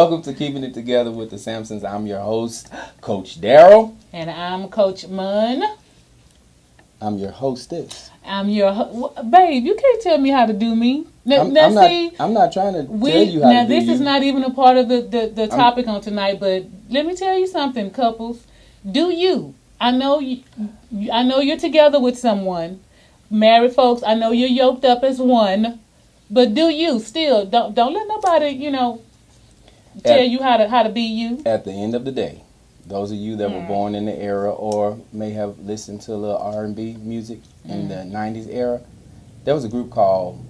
Welcome to Keeping It Together with the Sampsons. I'm your host, Coach Daryl. And I'm Coach Munn. I'm your hostess. Babe, you can't tell me how to do me. I'm not trying to tell you how to do Now, this you. is not even a part of the topic on tonight, but let me tell you something, couples. Do you. I know you're together with someone. Married folks, I know you're yoked up as one. But do you still. Don't let nobody, tell you how to be you. At the end of the day, those of you that were born in the era or may have listened to a little R&B music in the 90s era, there was a group called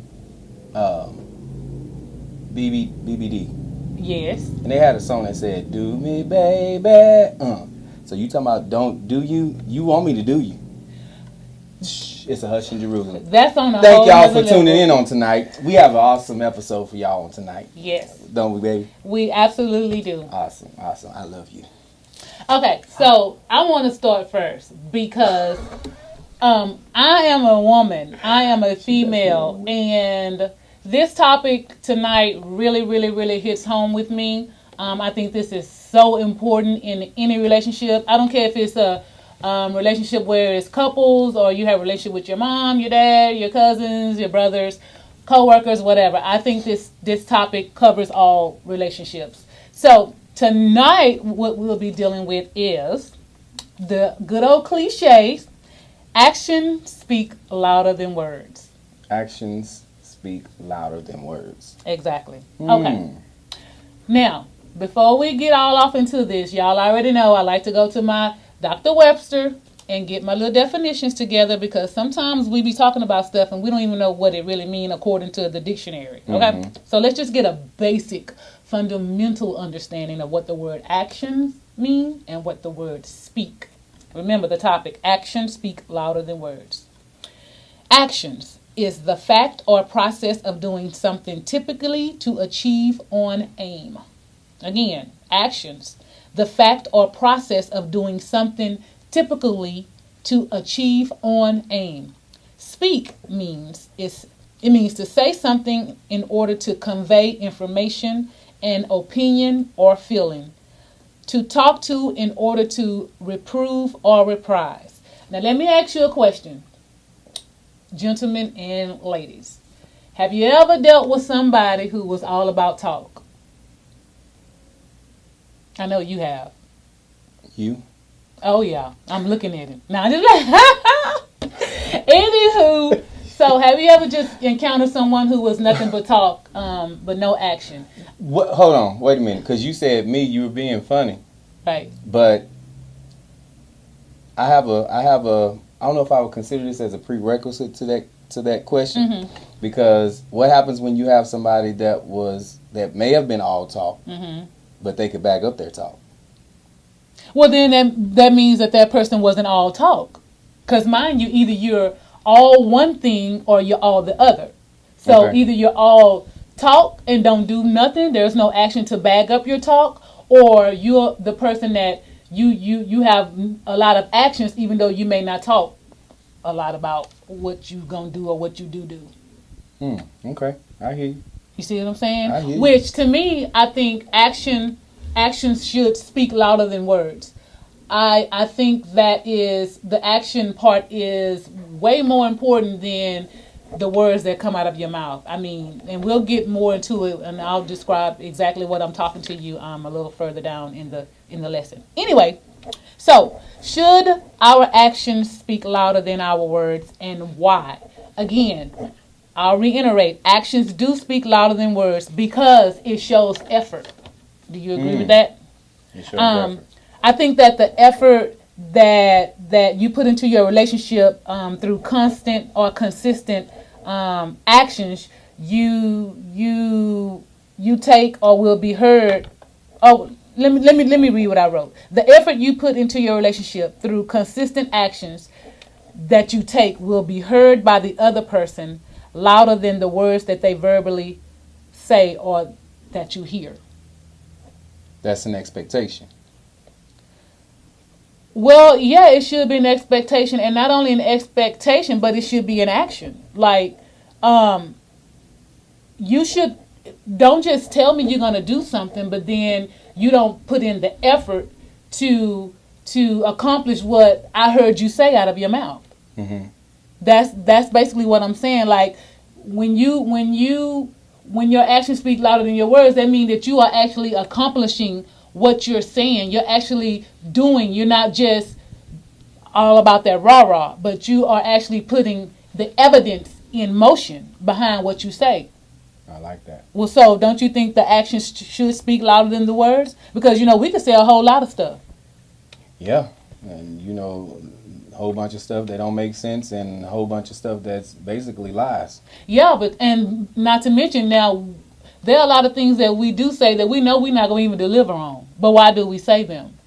BBD. Yes. And they had a song that said, "Do me, baby." So you talking about don't do you? You want me to do you? Shh, it's a hush in Jerusalem. That's on a Thank whole y'all nother for tuning level. in on tonight. We have an awesome episode for y'all on tonight. Yes. Don't we, baby? We absolutely do. Awesome. I love you. Okay, so I want to start first because I am a woman. I am a female, and this topic tonight really, really, really hits home with me. I think this is so important in any relationship. I don't care if it's a relationship where it's couples or you have a relationship with your mom, your dad, your cousins, your brothers, co-workers, whatever. I think this topic covers all relationships. So tonight, what we'll be dealing with is the good old cliches. Actions speak louder than words. Actions speak louder than words. Exactly. Okay. Now, before we get all off into this, y'all already know I like to go to my Dr. Webster and get my little definitions together because sometimes we be talking about stuff and we don't even know what it really means according to the dictionary. Okay? So let's just get a basic, fundamental understanding of what the word actions mean and what the word speak. Remember the topic, actions speak louder than words. Actions is the fact or process of doing something typically to achieve on aim. Again, actions, the fact or process of doing something typically to achieve on aim. Speak means to say something in order to convey information, an opinion, or feeling. To talk to in order to reprove or reprise. Now let me ask you a question, gentlemen and ladies. Have you ever dealt with somebody who was all about talk? I know you have. You? Oh yeah, I'm looking at him now. Just like, anywho, so have you ever just encountered someone who was nothing but talk, but no action? What? Hold on, wait a minute, because you said you were being funny, right? But I have a. I don't know if I would consider this as a prerequisite to that question, because what happens when you have somebody that may have been all talk, but they could back up their talk? Well, then that means that person wasn't all talk. Because mind you, either you're all one thing or you're all the other. So either you're all talk and don't do nothing, there's no action to back up your talk, or you're the person that you have a lot of actions even though you may not talk a lot about what you gonna do or what you do. Okay, I hear you. You see what I'm saying? I hear you. Which to me, I think actions should speak louder than words. I think that is the action part is way more important than the words that come out of your mouth. I mean, and we'll get more into it, and I'll describe exactly what I'm talking to you a little further down in the lesson. Anyway, so should our actions speak louder than our words, and why? Again, I'll reiterate, actions do speak louder than words because it shows effort. Do you agree with that? It shows effort. I think that the effort that you put into your relationship through constant or consistent actions, you take or will be heard. Oh, let me read what I wrote. The effort you put into your relationship through consistent actions that you take will be heard by the other person louder than the words that they verbally say or that you hear. That's an expectation. Well, yeah, it should be an expectation, and not only an expectation, but it should be an action. Like, you should don't just tell me you're going to do something, but then you don't put in the effort to accomplish what I heard you say out of your mouth. Mm-hmm. That's basically what I'm saying. Like when your actions speak louder than your words, that means that you are actually accomplishing what you're saying. You're actually doing. You're not just all about that rah-rah, but you are actually putting the evidence in motion behind what you say. I like that. Well, so don't you think the actions should speak louder than the words? Because, we could say a whole lot of stuff. Yeah. And, a whole bunch of stuff that don't make sense and a whole bunch of stuff that's basically lies. Yeah, and not to mention now, there are a lot of things that we do say that we know we're not going to even deliver on. But why do we say them?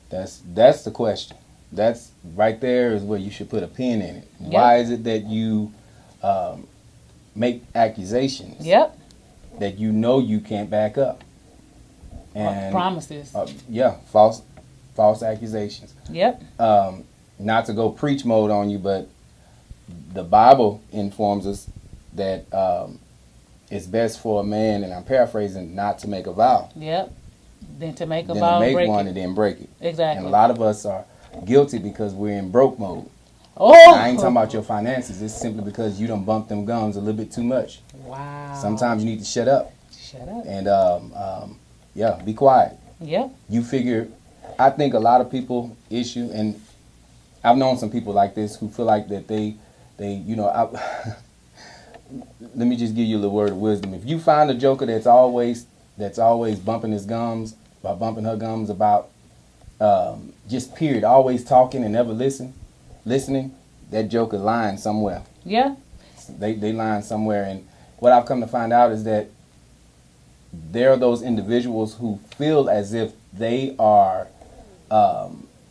That's the question. That's right there is where you should put a pin in it. Yep. Why is it that you make accusations that you can't back up? And promises. False accusations. Yep. Not to go preach mode on you, but the Bible informs us that it's best for a man, and I'm paraphrasing, not to make a vow. Yep. Then to make a then vow, to make break one it. and then break it. Exactly. And a lot of us are guilty because we're in broke mode. Oh. I ain't talking about your finances. It's simply because you done bumped them gums a little bit too much. Wow. Sometimes you need to shut up. Shut up. And be quiet. Yep. You figure, I think a lot of people issue, and I've known some people like this who feel like that they let me just give you a little word of wisdom. If you find a joker that's always bumping his gums, bumping her gums about just period, always talking and never listening, that joker lying somewhere. Yeah. They lying somewhere, and what I've come to find out is that there are those individuals who feel as if they are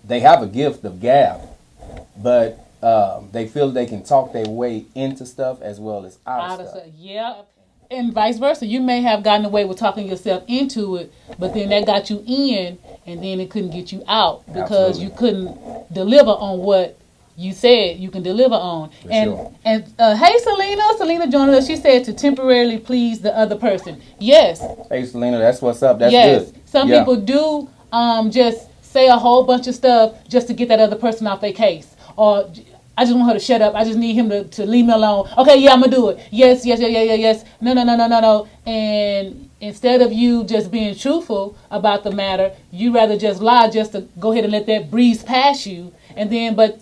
they have a gift of gab, but they feel they can talk their way into stuff as well as out of stuff. Yeah. And vice versa. You may have gotten away with talking yourself into it, but then that got you in, and then it couldn't get you out because you couldn't deliver on what you said you can deliver on. And hey, Selena joined us. She said to temporarily please the other person. Yes. Hey, Selena, that's what's up. That's good. Some people do just say a whole bunch of stuff just to get that other person off their case. Or I just want her to shut up. I just need him to leave me alone. Okay, yeah, I'm going to do it. Yes. No. And instead of you just being truthful about the matter, you rather just lie just to go ahead and let that breeze past you. And then, but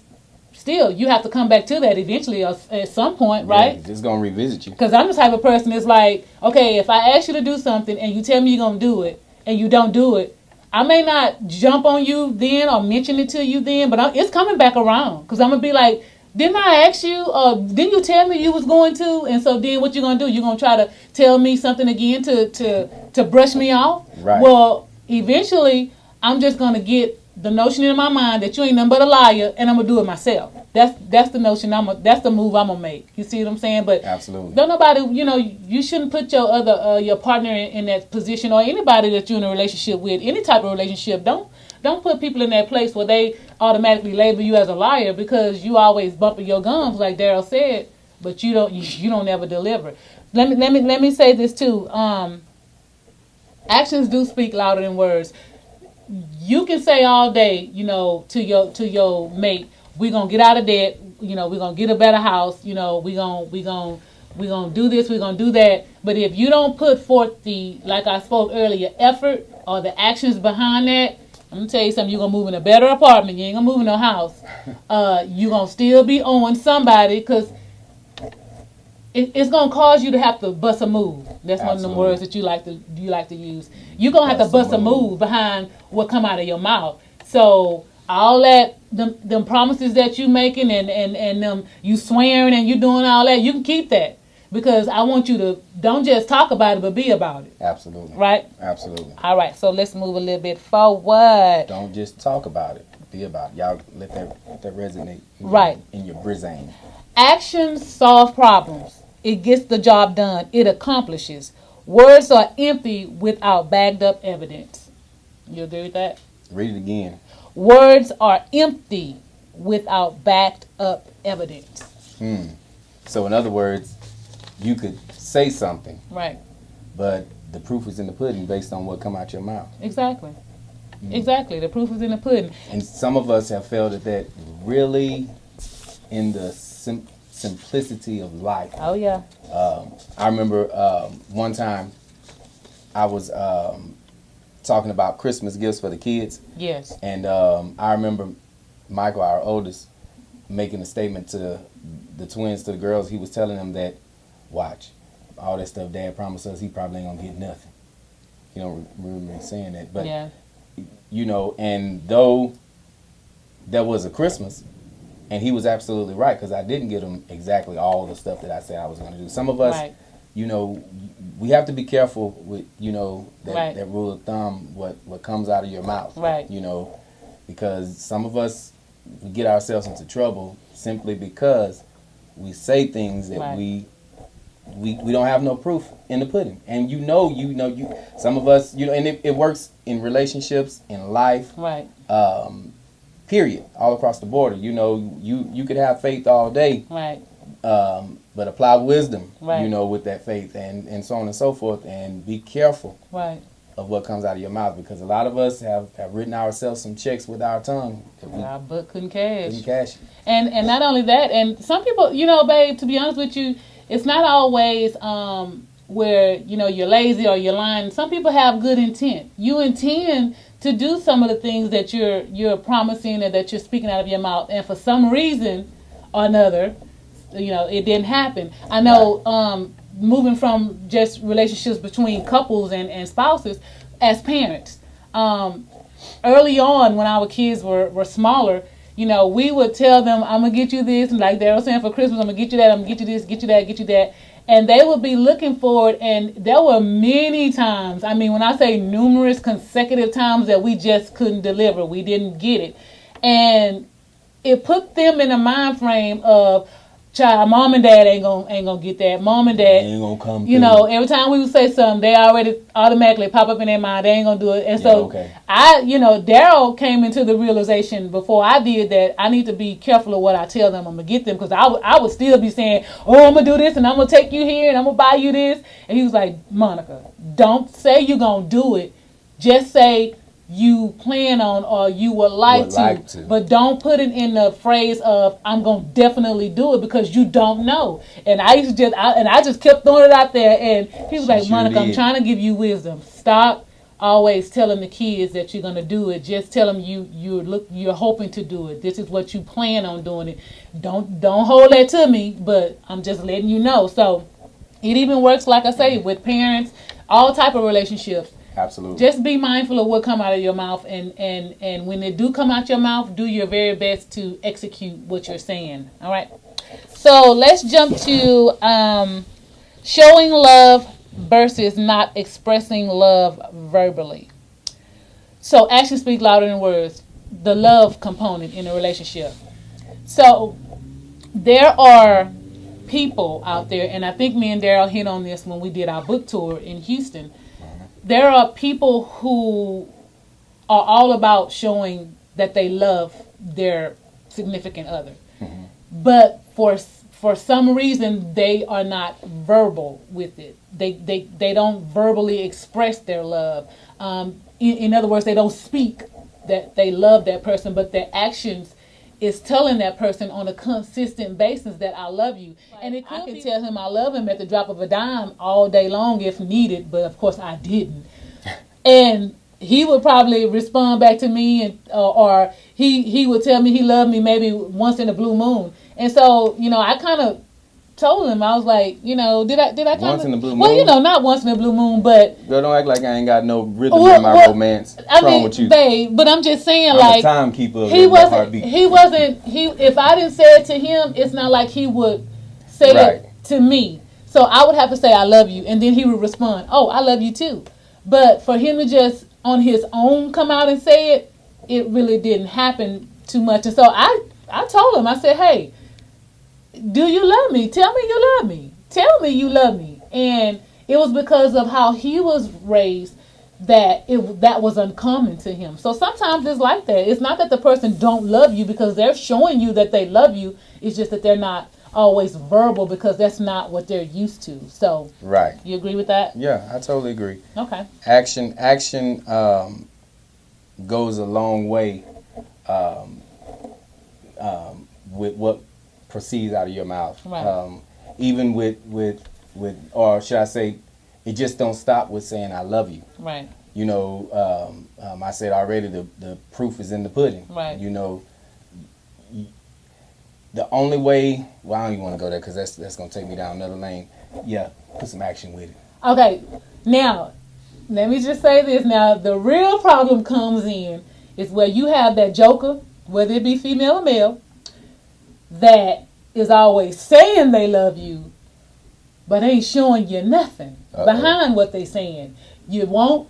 still, you have to come back to that eventually at some point, right? Yeah, it's going to revisit you. Because I'm the type of person that's like, okay, if I ask you to do something and you tell me you're going to do it and you don't do it, I may not jump on you then or mention it to you then, but it's coming back around. Because I'm going to be like, didn't I ask you? Didn't you tell me you was going to? And so then what you going to do? You're going to try to tell me something again to brush me off? Right. Well, eventually, I'm just going to get the notion in my mind that you ain't nothing but a liar, and I'm going to do it myself. That's the notion. That's the move I'm going to make. You see what I'm saying? But absolutely. Don't nobody, you shouldn't put your partner in that position, or anybody that you're in a relationship with, any type of relationship. Don't put people in that place where they automatically label you as a liar because you always bumping your gums, like Daryl said, but you don't ever deliver. Let me say this too. Actions do speak louder than words. You can say all day, to your mate, we're gonna get out of debt, we're gonna get a better house, we're gonna do this, we're gonna do that. But if you don't put forth the, like I spoke earlier, effort or the actions behind that, I'm gonna tell you something, you're gonna move in a better apartment, you ain't gonna move in no house. You're gonna still be owing somebody because it's gonna cause you to have to bust a move. That's one of the words that you like to use. You're gonna have to bust a move behind what come out of your mouth. So all that them promises that you making and them you swearing and you doing all that, you can keep that. Because I want you to don't just talk about it, but be about it. Absolutely. Right? Absolutely. All right, so let's move a little bit forward. Don't just talk about it. Be about it. Y'all let that resonate in your brain. Actions solve problems. It gets the job done. It accomplishes. Words are empty without backed up evidence. You agree with that? Read it again. Words are empty without backed up evidence. So in other words, you could say something. Right. but the proof is in the pudding based on what come out your mouth. Exactly. Exactly. The proof is in the pudding. And some of us have failed at that really in the simplicity of life. Oh, yeah. I remember one time I was talking about Christmas gifts for the kids. Yes. And I remember Michael, our oldest, making a statement to the twins, to the girls. He was telling them that, watch, all that stuff Dad promised us, he probably ain't going to get nothing. You don't remember me saying that. But, yeah. You know, and though there was a Christmas, and he was absolutely right, because I didn't get him exactly all the stuff that I said I was going to do. Some of us, right. You know, we have to be careful with, you know, that, right. that rule of thumb, what comes out of your mouth. Right. You know, because some of us, we get ourselves into trouble simply because we say things that right. we don't have no proof in the pudding. And you know, some of us, you know, and it works in relationships, in life, right. Period, all across the border. You know, you could have faith all day, right. But apply wisdom, right. you know, with that faith, and so on and so forth, and be careful, right. of what comes out of your mouth, because a lot of us have written ourselves some checks with our tongue that we our butt couldn't cash. it. And not only that, and some people, you know, babe, to be honest with you, it's not always where, you know, you're lazy or you're lying. Some people have good intent. You intend to do some of the things that you're promising and that you're speaking out of your mouth, and for some reason or another, you know, it didn't happen. I know, moving from just relationships between couples and spouses, as parents, early on when our kids were smaller, you know, we would tell them, I'm going to get you this, and like they were saying for Christmas, I'm going to get you that, I'm going to get you this, get you that, get you that. And they would be looking for it, and there were many times, I mean, when I say numerous consecutive times that we just couldn't deliver, we didn't get it. And it put them in a mind frame of, child, mom and dad ain't gonna get that. Mom and dad ain't gonna come. You know, every time we would say something, they already automatically pop up in their mind. They ain't gonna do it. And so, Daryl came into the realization before I did that I need to be careful of what I tell them I'm gonna get them, because I would still be saying, oh, I'm gonna do this and I'm gonna take you here and I'm gonna buy you this. And he was like, Monica, don't say you're gonna do it. Just say you plan on or you would like to, but don't put it in the phrase of I'm gonna definitely do it, because you don't know. And I just kept throwing it out there, and he was like, Monica, I'm trying to give you wisdom. Stop always telling the kids that you're gonna do it. Just tell them you're hoping to do it. This is what you plan on doing it. Don't hold that to me, but I'm just letting you know. So it even works, like I say, with parents, all type of relationships. Absolutely. Just be mindful of what come out of your mouth, and when it do come out your mouth, do your very best to execute what you're saying. All right. So let's jump to showing love versus not expressing love verbally. So actions speak louder than words. The love component in a relationship. So there are people out there, and I think me and Daryl hit on this when we did our book tour in Houston. There are people who are all about showing that they love their significant other. Mm-hmm. But for some reason, they are not verbal with it. They don't verbally express their love. In other words, they don't speak that they love that person, but their actions is telling that person on a consistent basis that I love you. And I can tell him I love him at the drop of a dime all day long if needed, but of course I didn't. And he would probably respond back to me, and or he would tell me he loved me maybe once in a blue moon. And so, you know, I kind of told him, I was like, you know, did I kind of once in a blue moon? Well, you know, not once in a blue moon, but girl, don't act like I ain't got no rhythm in my romance. What's wrong with you? Babe, but I'm just saying, I'm like, a timekeeper. He wasn't. If I didn't say it to him, it's not like he would say it to me. So I would have to say I love you, and then he would respond, oh, I love you too. But for him to just on his own come out and say it, it really didn't happen too much. And so I told him, I said, hey, do you love me? Tell me you love me. Tell me you love me. And it was because of how he was raised that that was uncommon to him. So sometimes it's like that. It's not that the person don't love you because they're showing you that they love you. It's just that they're not always verbal because that's not what they're used to. So, Right. You agree with that? Yeah, I totally agree. Okay. Action goes a long way with what proceeds out of your mouth. Right. Even with, or should I say, it just don't stop with saying I love you. Right. You know, I said already, the proof is in the pudding. Right. You know, the only way, well, I don't even want to go there because that's going to take me down another lane. Yeah, put some action with it. Okay, now, let me just say this. Now, the real problem comes in is where you have that joker, whether it be female or male, that is always saying they love you, but ain't showing you nothing behind what they saying. You won't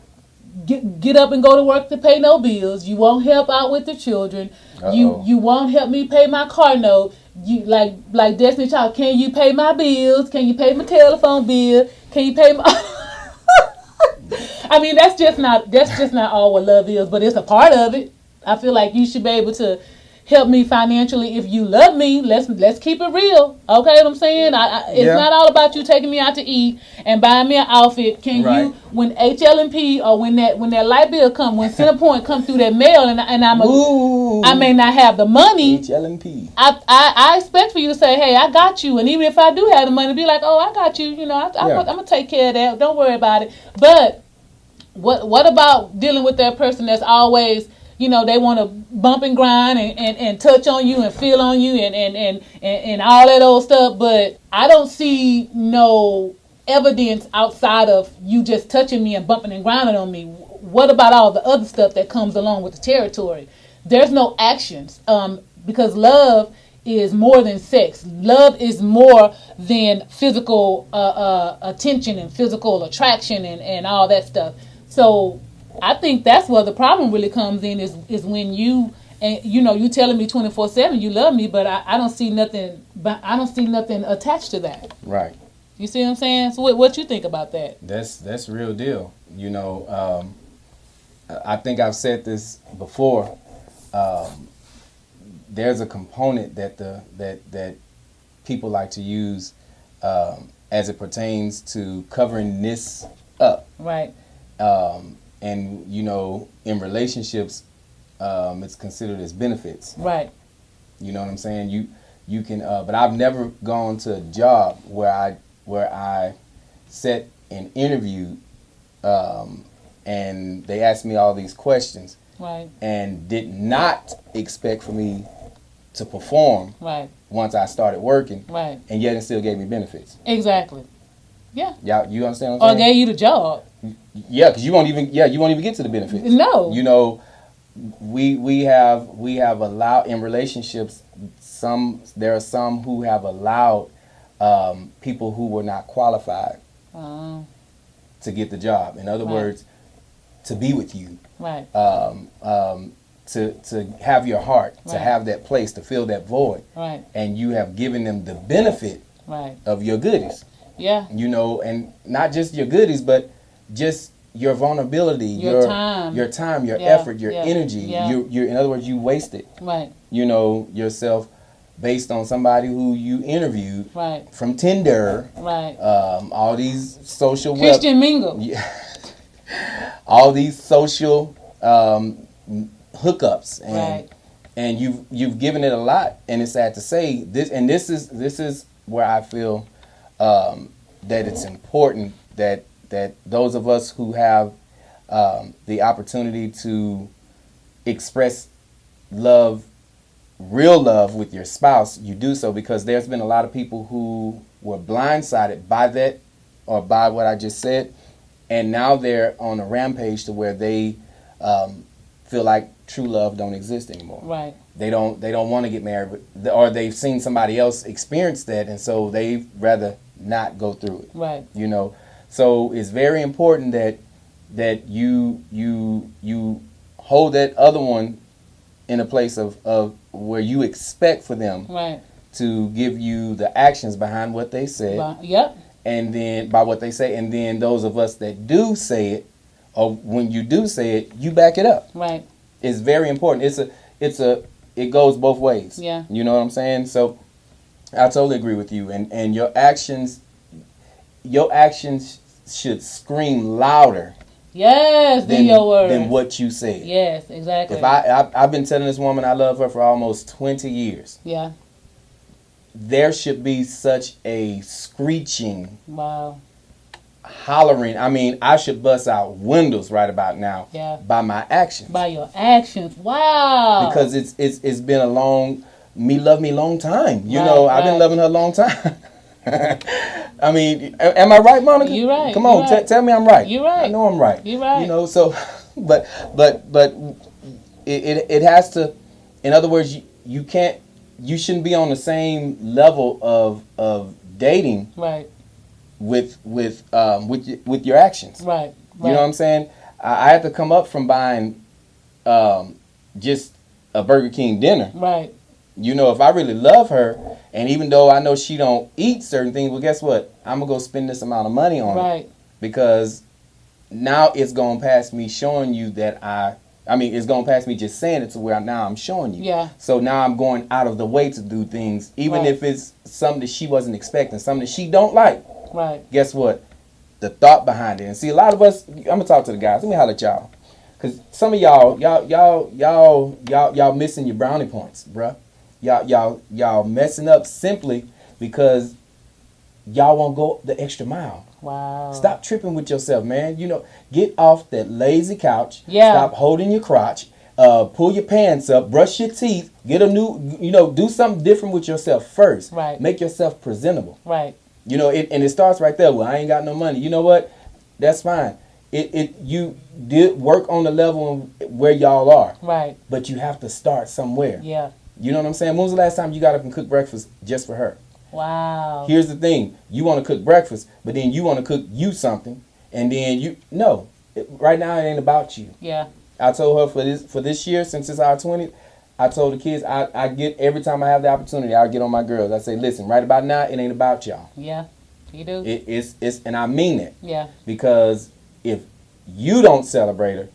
get up and go to work to pay no bills. You won't help out with the children. You won't help me pay my car note. You like Destiny Child. Can you pay my bills? Can you pay my telephone bill? Can you pay my? I mean, that's just not all what love is, but it's a part of it. I feel like you should be able to help me financially if you love me. Let's keep it real. Okay, what I'm saying? It's not all about you taking me out to eat and buying me an outfit. Can you, when HL&P or when that light bill come, when Centerpoint come through that mail and I may not have the money. HL&P. I expect for you to say, hey, I got you. And even if I do have the money, be like, oh, I got you. You know, I'm gonna take care of that. Don't worry about it. But what about dealing with that person that's always, you know, they want to bump and grind and touch on you and feel on you and all that old stuff, but I don't see no evidence outside of you just touching me and bumping and grinding on me. What about all the other stuff that comes along with the territory? There's no actions, because love is more than sex. Love is more than physical attention and physical attraction and all that stuff. So I think that's where the problem really comes in is when you telling me 24/7 you love me, but I don't see nothing. But I don't see nothing attached to that. Right. You see what I'm saying? So what you think about that? That's real deal. You know, I think I've said this before. There's a component that people like to use as it pertains to covering this up. Right. And, you know, in relationships, it's considered as benefits. Right. You know what I'm saying? You can, but I've never gone to a job where I sat and interviewed, and they asked me all these questions. Right. And did not expect for me to perform. Right. Once I started working. Right. And yet it still gave me benefits. Exactly. Yeah. Yeah, you understand what I'm saying? Or gave you the job. Yeah, because you won't even get to the benefits. No. You know, we have allowed in relationships. There are some who have allowed people who were not qualified to get the job. In other words, to be with you. Right. To have your heart, to have that place, to fill that void. Right. And you have given them the benefit of your goodies. Yeah. You know, and not just your goodies, but just your vulnerability, your time, your effort, your energy. Yeah. You're in other words, you wasted. Right. You know, yourself based on somebody who you interviewed. Right. From Tinder. Right. All these social Christian mingle. Yeah. All these social hookups and you've given it a lot, and it's sad to say this. And this is where I feel that it's important that those of us who have the opportunity to express love, real love with your spouse, you do so, because there's been a lot of people who were blindsided by that or by what I just said, and now they're on a rampage to where they feel like true love don't exist anymore. Right. They don't want to get married, or they've seen somebody else experience that, and so they'd rather not go through it. Right. You know, so it's very important that you hold that other one in a place of where you expect for them to give you the actions behind what they said. Yep. And then by what they say, and then those of us that do say it, or when you do say it, you back it up. Right. It's very important. It goes both ways. Yeah. You know what I'm saying? So I totally agree with you. And your actions should scream louder. Yes, than your words. Than what you said. Yes, exactly. If I've been telling this woman I love her for almost 20 years. Yeah. There should be such a screeching. Wow. Hollering. I mean, I should bust out windows right about now. Yeah. By my actions. By your actions. Wow. Because it's been a long time. You know, I've been loving her a long time. I mean, am I right, Monica? You're right. Come on, tell me I'm right. You're right. I know I'm right. You're right. You know, so, but it has to. In other words, you shouldn't be on the same level of dating. Right. With your actions. Right. You know what I'm saying? I have to come up from buying just a Burger King dinner. Right. You know, if I really love her, and even though I know she don't eat certain things, well, guess what? I'm going to go spend this amount of money on it. Because now it's going past me showing you that it's going past me just saying it to where now I'm showing you. Yeah. So now I'm going out of the way to do things, even if it's something that she wasn't expecting, something that she don't like. Right. Guess what? The thought behind it. And see, a lot of us, I'm going to talk to the guys. Let me holler at y'all. Because some of y'all missing your brownie points, bruh. Y'all messing up simply because y'all won't go the extra mile. Wow. Stop tripping with yourself, man. You know, get off that lazy couch. Yeah. Stop holding your crotch. Pull your pants up. Brush your teeth. Get a new, do something different with yourself first. Right. Make yourself presentable. Right. You know, and it starts right there. Well, I ain't got no money. You know what? That's fine. You did work on the level where y'all are. Right. But you have to start somewhere. Yeah. You know what I'm saying? When was the last time you got up and cooked breakfast just for her? Wow. Here's the thing. You want to cook breakfast, but then you want to cook you something. And then right now it ain't about you. Yeah. I told her for this year, since it's our 20th, I told the kids, I get, every time I have the opportunity, I'll get on my girls. I say, listen, right about now, it ain't about y'all. Yeah, you do. It's and I mean it. Yeah. Because if you don't celebrate her,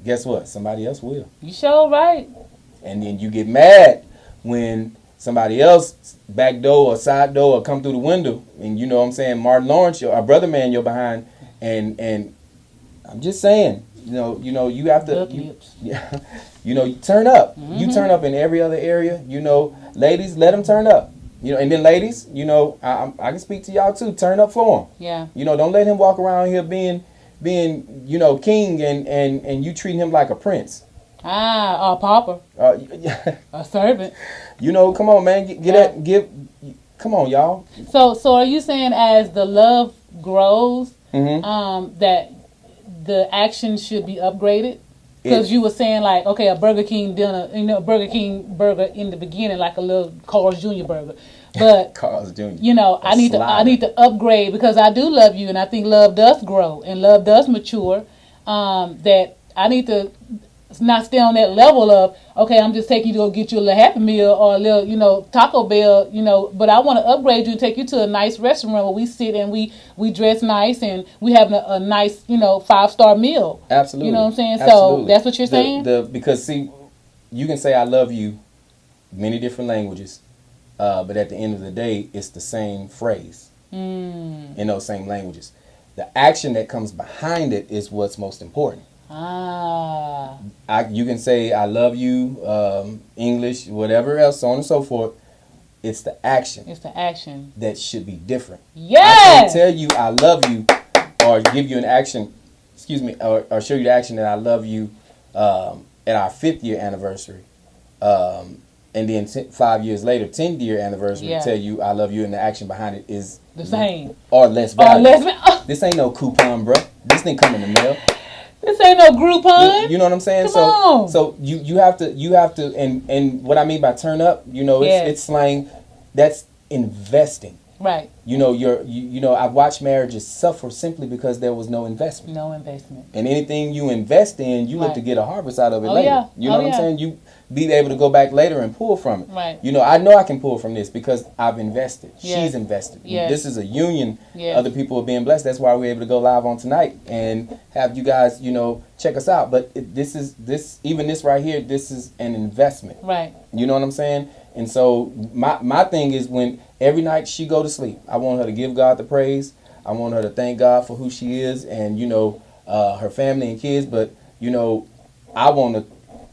guess what? Somebody else will. You sure right. And then you get mad when somebody else back door or side door or come through the window, and you know what I'm saying, Martin Lawrence, our brother man, you're behind, and I'm just saying, you have to, you turn up. Mm-hmm. You turn up in every other area. Ladies, let them turn up. And then ladies, I can speak to y'all too. Turn up for him. Yeah. Don't let him walk around here being king and you treating him like a prince. A pauper. A servant. Come on, man. Come on, y'all. So are you saying as the love grows, mm-hmm. That the action should be upgraded? Because you were saying like, okay, a Burger King dinner, Burger King burger in the beginning, like a little Carl's Jr. burger. But Carl's Jr. I need to upgrade because I do love you, and I think love does grow and love does mature. That I need to not stay on that level of, okay, I'm just taking you to go get you a little Happy Meal or a little, Taco Bell, but I want to upgrade you and take you to a nice restaurant where we sit and we dress nice and we have a nice, 5-star meal. Absolutely. You know what I'm saying? Absolutely. So that's what you're saying? Because see, you can say I love you many different languages, but at the end of the day, it's the same phrase in those same languages. The action that comes behind it is what's most important. You can say I love you, English, whatever else, so on and so forth. It's the action. It's the action that should be different. Yes. I can't tell you I love you, or give you an action. Excuse me, or show you the action that I love you at our 5th year anniversary, and then 5 years later, 10th year anniversary, tell you I love you, and the action behind it is the same or less valuable. This ain't no coupon, bro. This thing come in the mail. This ain't no Groupon. You know what I'm saying? Come on. So you have to, and what I mean by turn up, it's slang. That's investing. Right. I've watched marriages suffer simply because there was no investment. No investment. And anything you invest in, you look Right. to get a harvest out of it Oh, later. yeah. You know what I'm saying? You be able to go back later and pull from it. Right. I know I can pull from this because I've invested. Yes. She's invested. Yes. This is a union. Yes. Other people are being blessed. That's why we're able to go live on tonight and have you guys, check us out. But this right here, this is an investment. Right. You know what I'm saying? And so my thing is, when every night she go to sleep, I want her to give God the praise. I want her to thank God for who she is and, her family and kids. But, I want to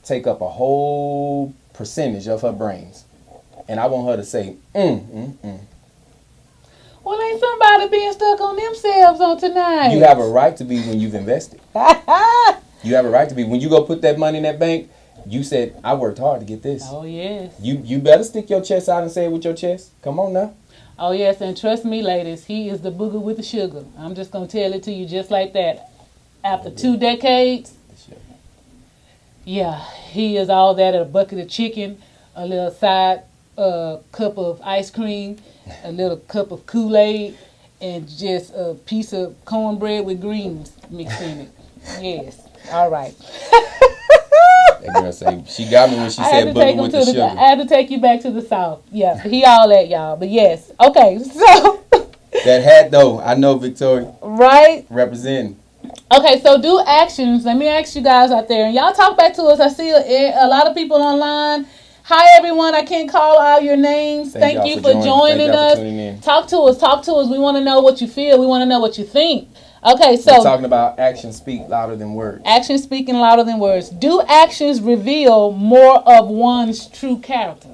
take up a whole percentage of her brains. And I want her to say, Well, ain't somebody being stuck on themselves on tonight? You have a right to be when you've invested. You have a right to be. When you go put that money in that bank, you said, I worked hard to get this. Oh, yes. You better stick your chest out and say it with your chest. Come on now. Oh, yes, and trust me, ladies, he is the booger with the sugar. I'm just going to tell it to you just like that. After 2 decades, yeah, he is all that, a bucket of chicken, a little side cup of ice cream, a little cup of Kool-Aid, and just a piece of cornbread with greens mixed in it. Yes. All right. That girl say she got me when she said booger with the sugar. I had to take you back to the South. Yeah, he all that, y'all. But yes. Okay, so. That hat, though, I know Victoria. Right? Representing. Okay, so do actions. Let me ask you guys out there. And y'all talk back to us. I see a lot of people online. Hi, everyone. I can't call all your names. Thank you for joining us. Talk to us. Talk to us. We want to know what you feel. We want to know what you think. Okay, so. We're talking about actions speak louder than words. Actions speaking louder than words. Do actions reveal more of one's true character?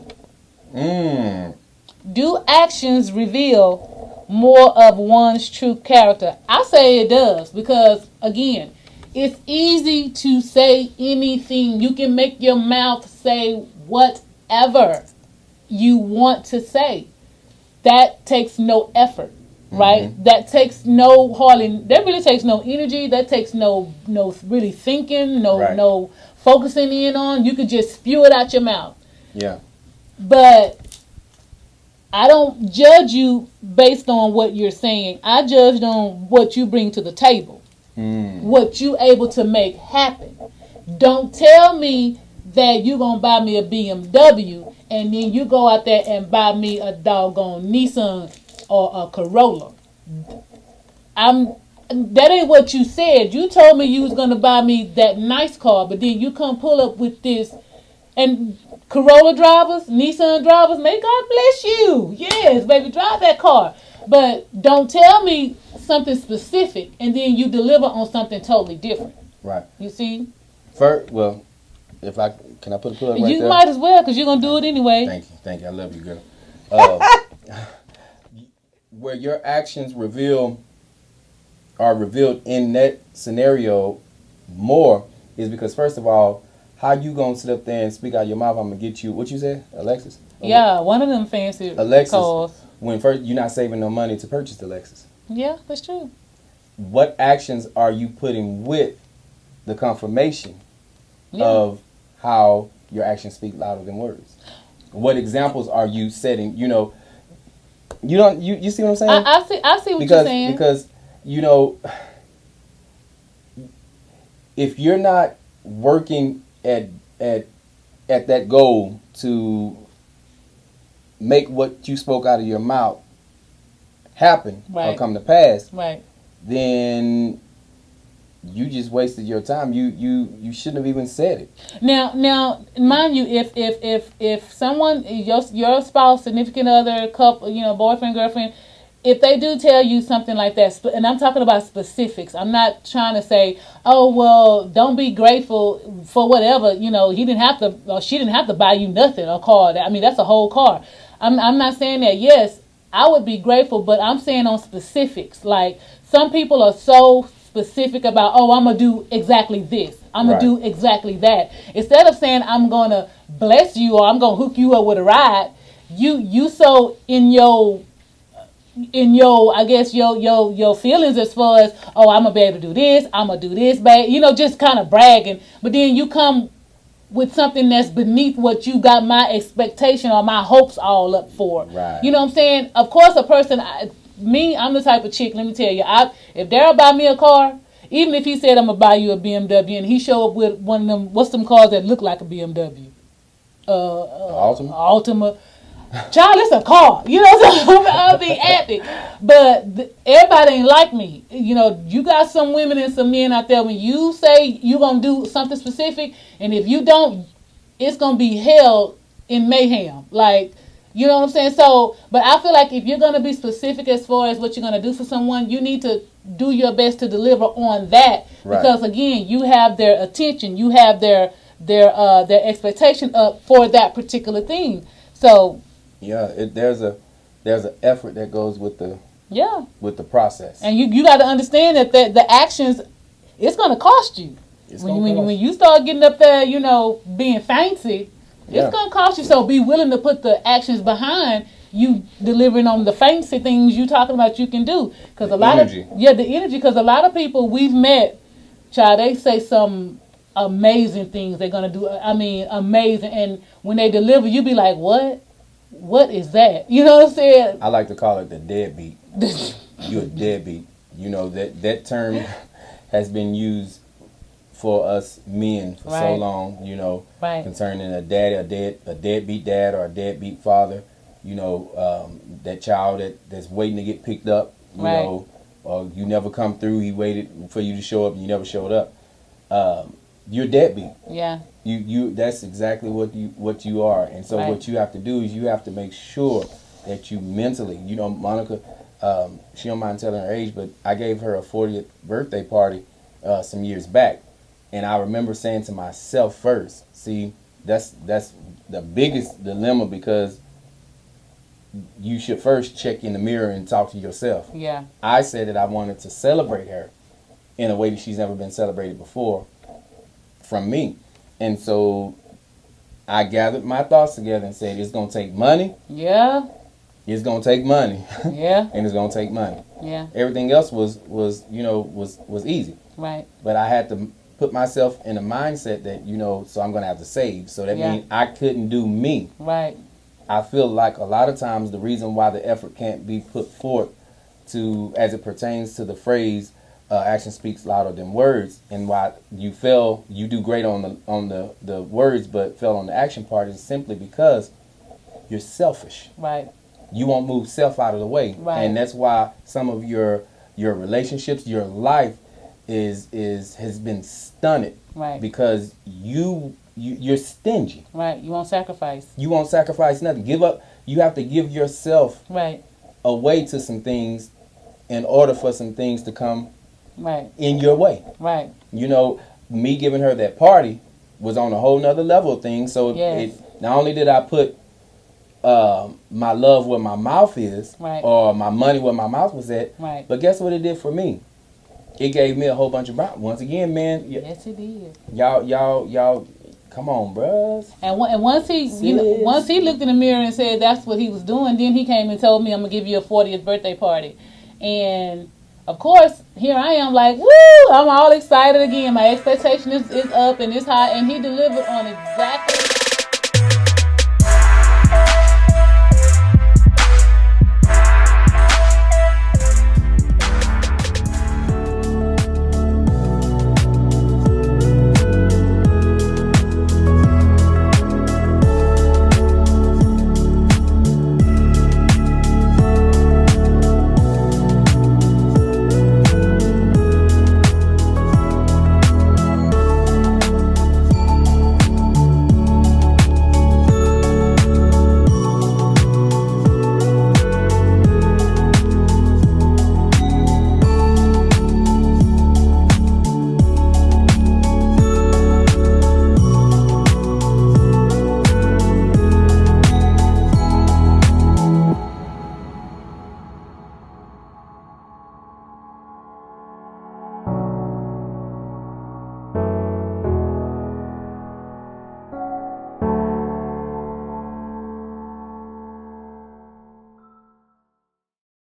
Do actions reveal more of one's true character? I say it does because, again, it's easy to say anything. You can make your mouth say whatever you want to say. That takes no effort. Right? Mm-hmm. That takes that really takes no energy. That takes no really thinking, no focusing in on. You could just spew it out your mouth. Yeah. But I don't judge you based on what you're saying. I judge on what you bring to the table. What you able to make happen. Don't tell me that you're going to buy me a BMW and then you go out there and buy me a doggone Nissan or a Corolla. That ain't what you said. You told me you was gonna buy me that nice car, but then you come pull up with this. And Corolla drivers, Nissan drivers, may God bless you. Yes, baby, drive that car. But don't tell me something specific and then you deliver on something totally different. Right. You see? First, well, can I put a plug right there? You might as well, because you're gonna do it anyway. Thank you. I love you, girl. Where your actions are revealed in that scenario more is because, first of all, how you gonna sit up there and speak out your mouth? I'm gonna get you. What you said, Alexis? Yeah, one of them fancy Alexis, cars. When first you're not saving no money to purchase the Lexus. Yeah, that's true. What actions are you putting with the confirmation of how your actions speak louder than words? What examples are you setting? You see what I'm saying? I see what you're saying. Because if you're not working at that goal to make what you spoke out of your mouth happen or come to pass, then you just wasted your time. You shouldn't have even said it. Now, mind you, if someone, your spouse, significant other, couple, boyfriend, girlfriend, if they do tell you something like that, and I'm talking about specifics, I'm not trying to say, oh, well, don't be grateful for whatever, he didn't have to, or she didn't have to buy you nothing, a car. I mean, that's a whole car. I'm not saying that. Yes, I would be grateful, but I'm saying on specifics. Like, some people are so specific about, oh, I'm going to do exactly this. I'm going to do exactly that. Instead of saying, I'm going to bless you or I'm going to hook you up with a ride, you so in your I guess your feelings as far as, oh, I'm gonna be able to do this, I'm gonna do this, babe, just kind of bragging, but then you come with something that's beneath what you got my expectation or my hopes all up for. Right. You know what I'm saying? Of course, a person, me, I'm the type of chick. Let me tell you, if Daryl buy me a car, even if he said I'm gonna buy you a BMW, and he show up with one of them, what's them cars that look like a BMW? Altima. Child, it's a car. You know what I'm saying? I'll be happy. But everybody ain't like me. You know, you got some women and some men out there, when you say you going to do something specific, and if you don't, it's going to be hell in mayhem. Like, you know what I'm saying? So, but I feel like if you're going to be specific as far as what you're going to do for someone, you need to do your best to deliver on that. Right. Because, again, you have their attention. You have their expectation up for that particular thing. So... yeah, there's an effort that goes with the process, and you got to understand that the actions, it's going to cost you. When you start getting up there, you know, being fancy, it's going to cost you. So be willing to put the actions behind you delivering on the fancy things you talking about you can do. Because the energy, because a lot of people we've met, child, they say some amazing things they're going to do. I mean, amazing, and when they deliver, you be like, what? What is that? You know what I'm saying? I like to call it the deadbeat. You're a deadbeat. You know, that term has been used for us men for so long, you know, concerning a deadbeat dad or a deadbeat father, you know, that child that's waiting to get picked up, you know, or you never come through, he waited for you to show up and you never showed up. You're a deadbeat. Yeah. You that's exactly what you are. And so what you have to do is you have to make sure that you mentally, you know, Monica, she don't mind telling her age, but I gave her a 40th birthday party some years back. And I remember saying to myself first, see, that's the biggest dilemma, because you should first check in the mirror and talk to yourself. Yeah. I said that I wanted to celebrate her in a way that she's never been celebrated before from me. And so I gathered my thoughts together and said, it's going to take money. Yeah. It's going to take money. Yeah. And it's going to take money. Yeah. Everything else was easy. Right. But I had to put myself in a mindset that, you know, so I'm going to have to save. So that means I couldn't do me. Right. I feel like a lot of times the reason why the effort can't be put forth to, as it pertains to the phrase, action speaks louder than words, and why you do great on the words but fell on the action part, is simply because you're selfish. Right. You won't move self out of the way. Right. And that's why some of your relationships, your life has been stunted. Right. Because you're stingy. Right. You won't sacrifice. You won't sacrifice nothing. Give up. You have to give yourself away to some things in order for some things to come in your way. Right. You know, me giving her that party was on a whole nother level of things. So not only did I put my love where my mouth is, or my money where my mouth was at, but guess what it did for me? It gave me a whole bunch of once again, man. Yes, it did. Y'all, come on, bruh. And once he looked in the mirror and said that's what he was doing, then he came and told me, I'm gonna give you a 40th birthday party. And of course, here I am like, woo! I'm all excited again. My expectation is up and it's high, and he delivered on exactly